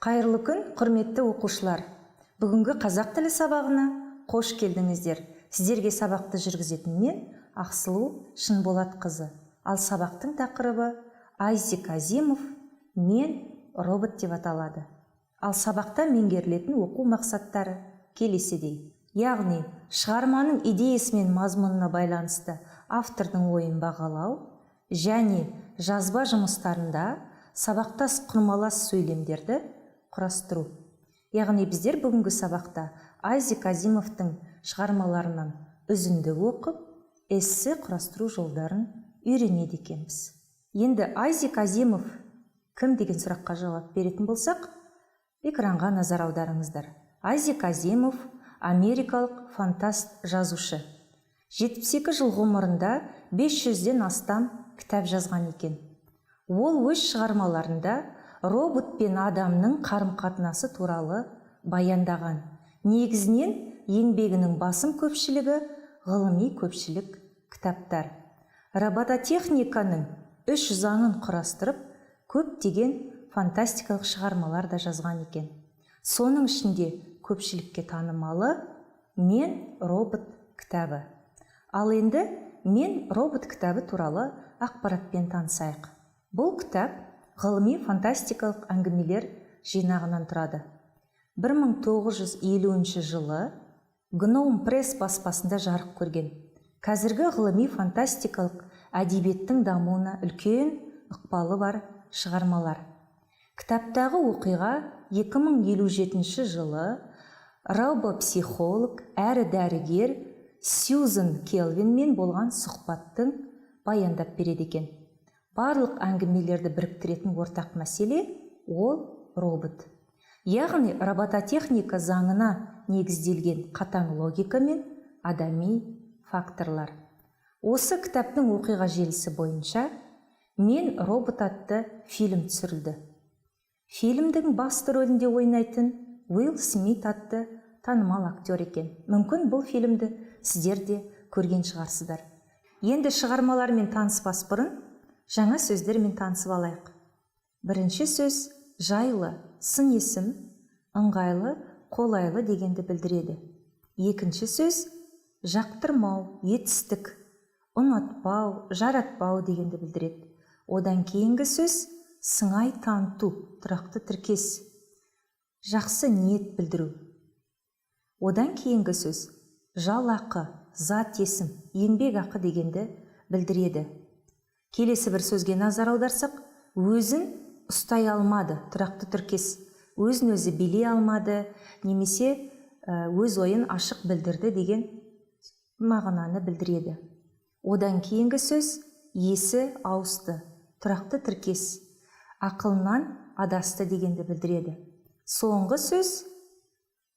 Қайырлы күн, құрметті оқушылар. Бүгінгі қазақ тілі сабағына қош келдіңіздер. Сіздерге сабақты жүргізетін мен Ақсылу Шынболатқызы. Ал сабақтың тақырыбы Айзек Азимов «Мен робот» деп аталады. Ал сабақта меңгерілетін оқу мақсаттары келесідей. Яғни, шығарманың идеясы мен мазмұнына байланысты автордың ойын бағалау және жазба жұмыстарында сабақтас құрмалас сөйлемдерді құрастыру. Яғни біздер бүгінгі сабақта Айзек Азимовтың шығармаларынан үзінді оқып, эссе құрастыру жолдарын үйренеді екенбіз. Енді Айзек Азимов кім деген сұраққа жауап беретін болсақ, экранға назар аударыңыздар. Айзек Азимов америкалық фантаст жазушы. 72 жыл ғұмырында 500-ден астам кітап жазған екен. Ол өз шығармаларында робот пен адамның қарым-қатынасы туралы баяндаған. Негізінен еңбегінің басым көпшілігі ғылыми көпшілік кітаптар. Робототехниканың 3 заңын құрастырып, көптеген фантастикалық шығармалар да жазған екен. Соның ішінде көпшілікке танымалы «Мен робот» кітабы. Ал енді «Мен робот» кітабы туралы ақпаратпен танысайық. Бұл кітап ғылыми фантастикалық әңгімелер жинағынан тұрады. 1950 жылы Гноум пресс баспасында жарық көрген. Қазіргі ғылыми фантастикалық әдебиеттің дамуына үлкен ықпалы бар шығармалар. Кітаптағы оқиға 2057 жылы робопсихолог әрі дәрігер Сьюзен Келвинмен болған сұхбаттың баяндап береді екен. Барлық әңгімелерді біріктіретін ортақ мәселе ол робот. Яғни робототехника заңына негізделген қатаң логика мен адами факторлар. Осы кітаптың оқиға желісі бойынша «Мен робот» атты фильм түсірілді. Фильмдің басты рөлінде ойнайтын Уилл Смит атты танымал актер екен. Мүмкін бұл фильмді сіздер де көрген шығарсыздар. Енді шығармалармен таныспас бұрын жаңа сөздермен танысып алайық. Бірінші сөз жайлы, сын есім, ыңғайлы, қолайлы дегенді білдіреді. Екінші сөз жақтырмау, етістік, ұнатпау, жаратпау дегенді білдіреді. Одан кейінгі сөз сыңай таныту, тұрақты тіркес, жақсы ниет білдіру. Одан кейінгі сөз жалақы, зат есім, еңбек ақы дегенді білдіреді. Келесі бір сөзге назар аударсақ, өзін ұстай алмады, тұрақты тіркес, өзін өзі билей алмады, немесе өз ойын ашық білдірді деген мағынаны білдіреді. Одан кейінгі сөз есі ауысты, тұрақты тіркес, ақылынан адасты дегенді білдіреді. Соңғы сөз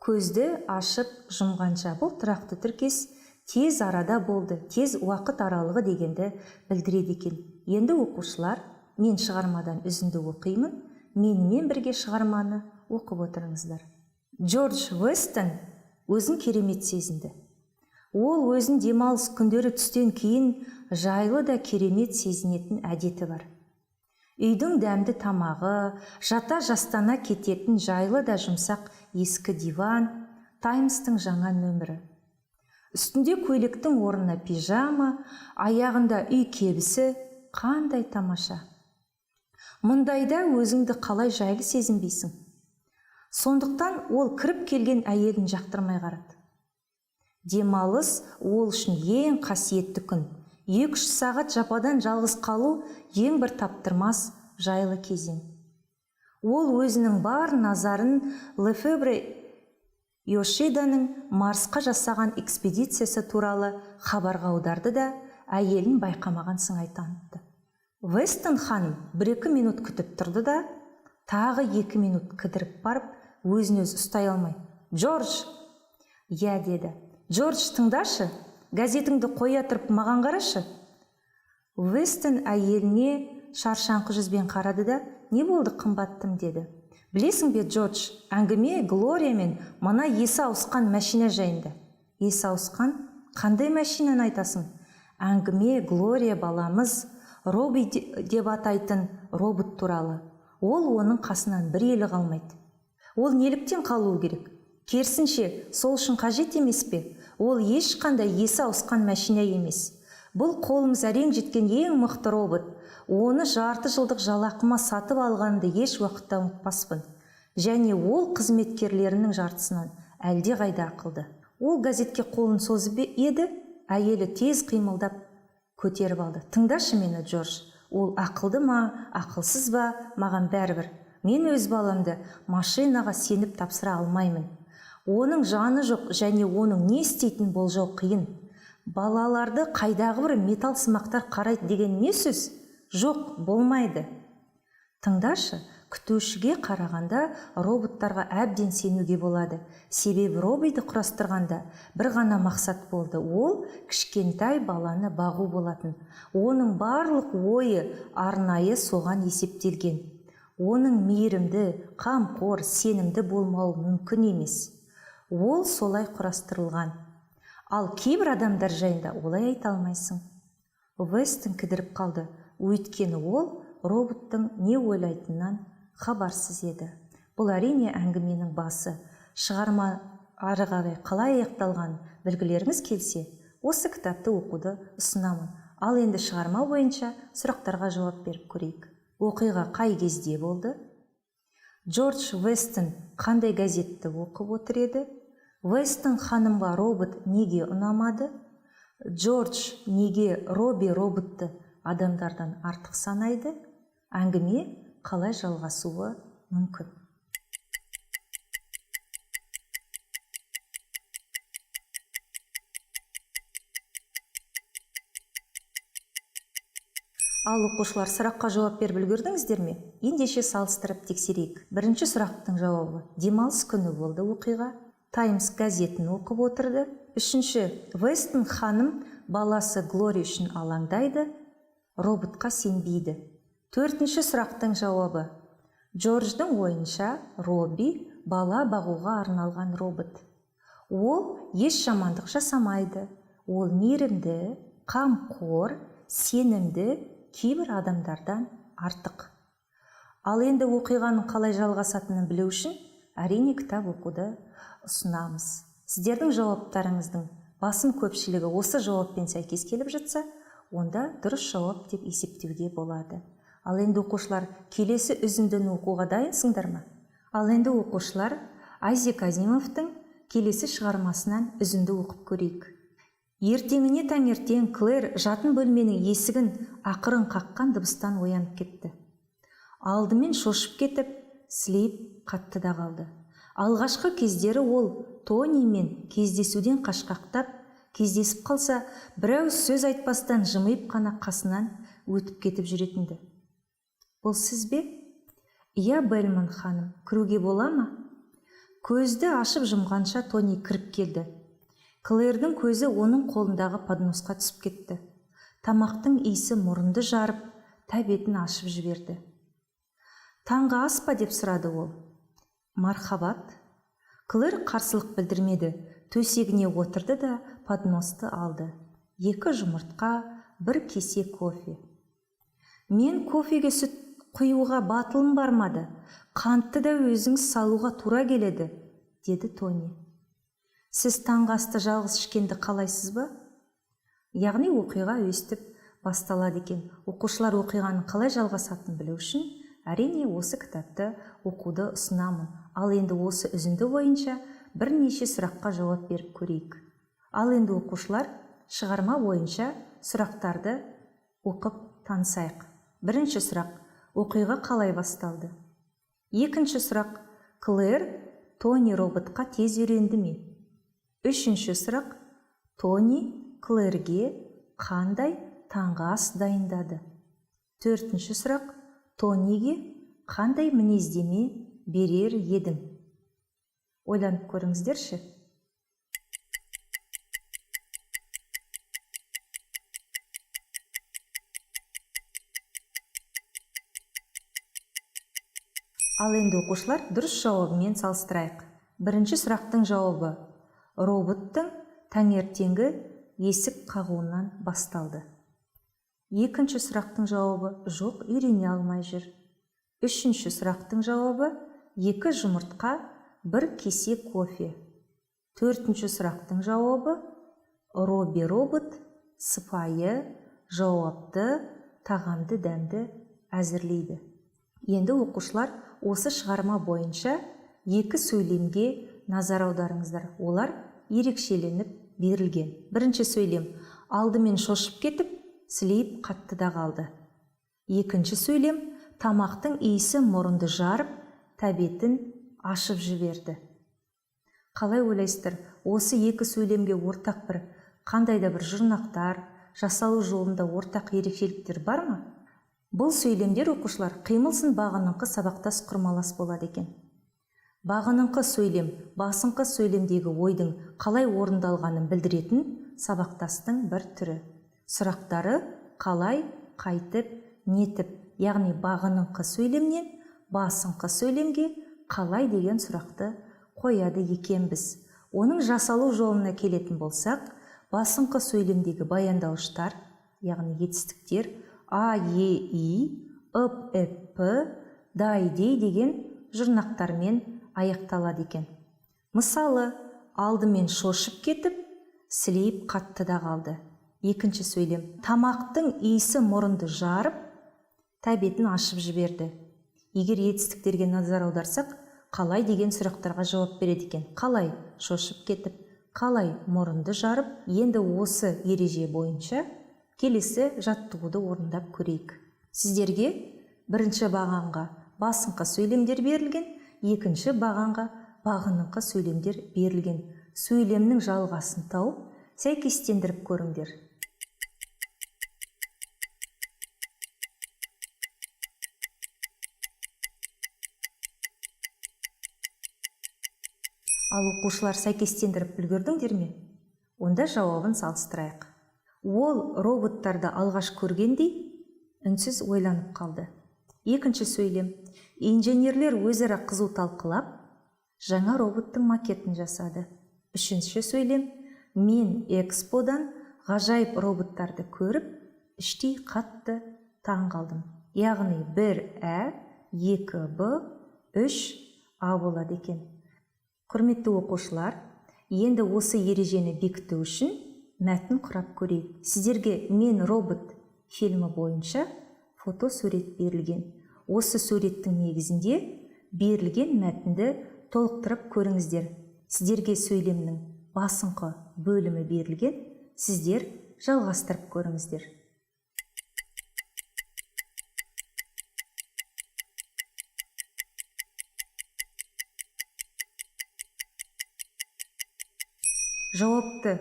көзді ашып жұмғанша, бұл тұрақты тіркес тез арада болды, тез уақыт аралығы дегенді білдіреді екен. Енді оқушылар, мен шығармадан үзінді оқимын, менімен бірге шығарманы оқып отырыңыздар. Джордж Вестон өзін керемет сезінді. Ол өзін демалыс күндері түстен кейін жайлы да керемет сезінетін әдеті бар. Үйдің дәмді тамағы, жата жастана кететін жайлы да жұмсақ ескі диван, Таймстың жаңа нөмірі. Үстінде көйлектің орнына пижама, аяғында үй кебісі, қандай тамаша. Мұндайда өзіңді қалай жайлы сезінбейсің? Сондықтан ол кіріп келген әйелін жақтырмай қарады. Демалыс ол үшін ең қасиетті күн. 2-3 сағат жападан жалғыз қалу ең бір таптырмас жайлы кезең. Ол өзінің бар назарын Лефевре Йошиданың Марсқа жасаған экспедициясы туралы хабарға аударды да әйелін байқамаған сыңай танытты. Вестон ханым 1-2 минут күтіп тұрды да, тағы 2 минут кідіріп барып, өзін-өз ұстай алмай: «Джордж!» «Я» деді. «Джордж, тыңдашы, газетіңді қоя тұрып маған қарашы». Вестон әйеліне шаршаңқы жүзбен қарады да: «Не болды, қымбаттым?» деді. «Білесің бе, Джордж, әңгіме Глория мен мына есі ауысқан машина жайында». «Есі ауысқан? Қандай машинаны айтасың?» «Әңгіме Глория баламыз Робби деп атайтын робот туралы. Ол оның қасынан бір елі қалмайды. Ол неліктен қалуы керек? Керісінше, сол үшін қажет емес пе? Ол ешқандай есі ауысқан машина емес. Бұл қолымыз әрең жеткен ең мықты робот. Оны жарты жылдық жалақыма сатып алғанымды еш уақытта ұмытпаспын. Және ол қызметкерлерінің жартысынан әлде қайда ақылды. Ол газетке қолын созып еді, әйелі тез қимылдап көтеріп алды. Тыңдашы мені, Джордж. Ол ақылды ма, ақылсыз ба, маған бәрібір. Мен өз баламды машинаға сеніп тапсыра алмаймын. Оның жаны жоқ және оның не істейтін болжау қиын. Балаларды қайдағы бір металл сымақтар қарайды деген не сөз? Жоқ, болмайды. Тыңдашы, күтушіге қарағанда роботтарға әбден сенуге болады. Себебі робиді құрастырғанда бір ғана мақсат болды. Ол кішкентай баланы бағу болатын. Оның барлық ойы арнайы соған есептелген. Оның мейірімді, қамқор, сенімді болмауы мүмкін емес. Ол солай құрастырылған. Ал кейбір адамдар жайында олай айта алмайсың. Вестон кідіріп қалды. Өйткені ол роботтың не ойлайтынынан хабарсыз еді. Бұл әрине әңгіменің басы. Шығарма ары қарай қалай аяқталғанын білгілеріңіз келсе, осы кітапты оқуды ұсынамын. Ал енді шығарма бойынша сұрақтарға жауап беріп көрейік. Оқиға қай кезде болды? Джордж Вестон қандай газетті оқып отыр еді? Вестон ханымға робот неге ұнамады? Джордж неге Робби роботты адамдардан артық санайды? Әңгіме қалай жалғасуы мүмкін? Ал оқушылар, сұраққа жауап беріп үлгердіңіздер ме? Ендеше салыстырып тексерейік. Бірінші сұрақтың жауабы: демалыс күні болды оқиға. Таймс газетін оқып отырды. Үшінші: Вестон ханым баласы Глори үшін алаңдайды, роботқа сенбейді. Төртінші сұрақтың жауабы: Джордждың ойынша Робби бала бағуға арналған робот. Ол еш жамандық жасамайды. Ол мейірімді, қамқор, сенімді, кейбір адамдардан артық. Ал енді оқиғаның қалай жалғасатынын білу үшін әрине кітап оқуды ұсынамыз. Сіздердің жауаптарыңыздың басым көпшілігі осы жауаппен сәйкес келіп жатса, онда дұрыс жауап деп есептеуге болады. Ал енді оқушылар, келесі үзіндіні оқуға дайынсыңдар ма? Ал енді оқушылар, Айзек Азимовтың келесі шығармасынан үзінді оқып көрейік. Ертеңіне таңертең Клэр жатын бөлменің есігін ақырын қаққан дыбыстан оянып кетті. Алдымен шошып кетіп, сілейіп қатты да қалды. Алғашқы кездері ол Тонимен кездесуден қашқақтап, кездесіп қалса, бірәу сөз айтпастан жымиып қана қасынан өтіп кетіп жүретінді. Бұл сіз бе? Иә, Бэлман ханым, кіруге бола ма? Көзді ашып жұмғанша Тони кіріп келді. Клэрдің көзі оның қолындағы подносқа түсіп кетті. Тамақтың иісі мұрынды жарып, тәбетін ашып жіберді. Таңғы ас па деп сұрады ол. Мархабат. Клэр қарсылық білдірмеді. Төсегіне отырды да подносты алды. 2 жұмыртқа, 1 кесе кофе. Мен кофеге сүт құюға батылым бармады. Қантты да өзіңіз салуға тура келеді, деді Тони. Сіз таңғы асты жалғыз ішкенді қалайсыз ба? Яғни оқиға өстіп басталады екен. Оқушылар оқиғаның қалай жалғасатынын білу үшін әрине осы кітапты оқуды ұсынамын. Ал енді осы үзінді бойынша бірнеше сұраққа жауап беріп көрейік. Ал енді оқушылар, шығарма бойынша сұрақтарды оқып танысайық. Бірінші сұрақ: оқиға қалай басталды? Екінші сұрақ: Клэр Тони роботқа тез үйренді ме? Үшінші сұрақ: Тони Клэрге қандай таңғы ас дайындады? Төртінші сұрақ: Тониге қандай мінездеме берер едің? Ойланып көріңіздерші. Ал енді оқушылар дұрыс жауабымен салыстырайық. Бірінші сұрақтың жауабы: роботтың таңертеңгі есік қағуынан басталды. Екінші сұрақтың жауабы: жоқ, үйрене алмай жүр. Үшінші сұрақтың жауабы: 2 жұмыртқа, 1 кесе кофе. 4-ші сұрақтың жауабы Робби робот сыпайы, жауапты, тағамды дәмді әзірлейді. Енді оқушылар осы шығарма бойынша 2 сөйлемге назар аударыңыздар. Олар ерекшеленіп берілген. Бірінші сөйлем: алдымен шошып кетіп, сілейіп қатты да қалды. Екінші сөйлем: тамақтың иісі мұрынды жарып, тәбетін ашып жіберді. Қалай ойлайсыздар, осы 2 сөйлемге ортақ бір қандай да бір жұрнақтар, жасалу жолында ортақ ерекшеліктер бар ма? Бұл сөйлемдер оқушылар қимылсын бағыныңқы сабақтас құрмалас болады екен. Бағыныңқы сөйлем, басыңқы сөйлемдегі ойдың қалай орындалғанын білдіретін сабақтастың бір түрі. Сұрақтары қалай, қайтып, нетіп, яғни бағыныңқы сөйлемнен басыңқы сөйлемге қалай деген сұрақты қояды екенбіз. Оның жасалу жолына келетін болсақ, басыңқы сөйлемдегі баяндауыштар, яғни етістіктер а, е, и, ып, п, дай, дей деген жұрнақтармен аяқталады екен. Мысалы, алдымен шошып кетіп, сілейіп қатты да қалды. Екінші сөйлем: тамақтың иісі мұрынды жарып, тәбетін ашып жіберді. Егер етістіктерге назар аударсақ, қалай деген сұрақтарға жауап береді екен. Қалай шошып кетіп, қалай мұрынды жарып. Енді осы ереже бойынша келесі жаттығуды орындап көрейік. Сіздерге бірінші бағанға басыңқы сөйлемдер берілген, екінші бағанға бағыныңқы сөйлемдер берілген. Сөйлемнің жалғасын тауып, сәйкестендіріп көріңдер. Ал оқушылар сәйкестендіріп үлгердіңдер ме? Онда жауабын салыстырайық. Ол роботтарды алғаш көргендей үнсіз ойланып қалды. Екінші сөйлем: инженерлер өзара қызу талқылап, жаңа роботтың макетін жасады. Үшінші сөйлем: мен эксподан ғажайып роботтарды көріп, іштей қатты таң қалдым. Яғни 1 ә, 2 б, 3 а болады екен. Құрметті оқушылар, енді осы ережені бекіту үшін мәтін құрап көрейік. Сіздерге «Мен робот» фильмі бойынша фотосурет берілген. Осы суреттің негізінде берілген мәтінді толықтырып көріңіздер. Сіздерге сөйлемнің басыңқы бөлімі берілген, сіздер жалғастырып көріңіздер. Жауапты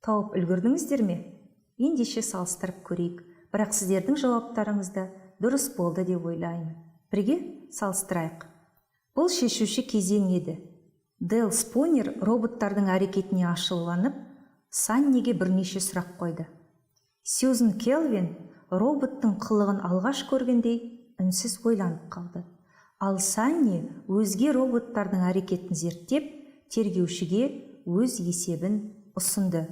тауып үлгердіңіздер ме? Ендеше салыстырып көрейік. Бірақ сіздердің жауаптарыңызда дұрыс болды деп ойлаймын. Бірге салыстырайық. Бұл шешуші кезең еді. Дэл Спонер роботтардың әрекетіне ашуланып, Санниге бірнеше сұрақ қойды. Сьюзен Келвин роботтың қылығын алғаш көргендей үнсіз ойланып қалды. Ал Санни өзге роботтардың әрекетін зерттеп, тергеушіге өз есебін ұсынды.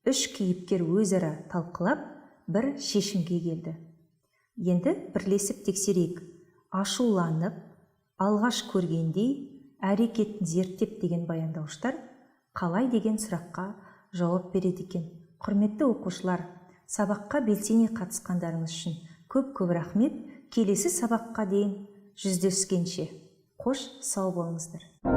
3 кейіпкер өзара талқылап, бір шешімге келді. Енді бірлесіп тексерейік. Ашуланып, алғаш көргендей, әрекетін зерттеп деген баяндауыштар қалай деген сұраққа жауап береді екен. Құрметті оқушылар, сабаққа белсене қатысқандарыңыз үшін көп рахмет. Келесі сабаққа дейін жүздескенше. Қош сау болыңыздар.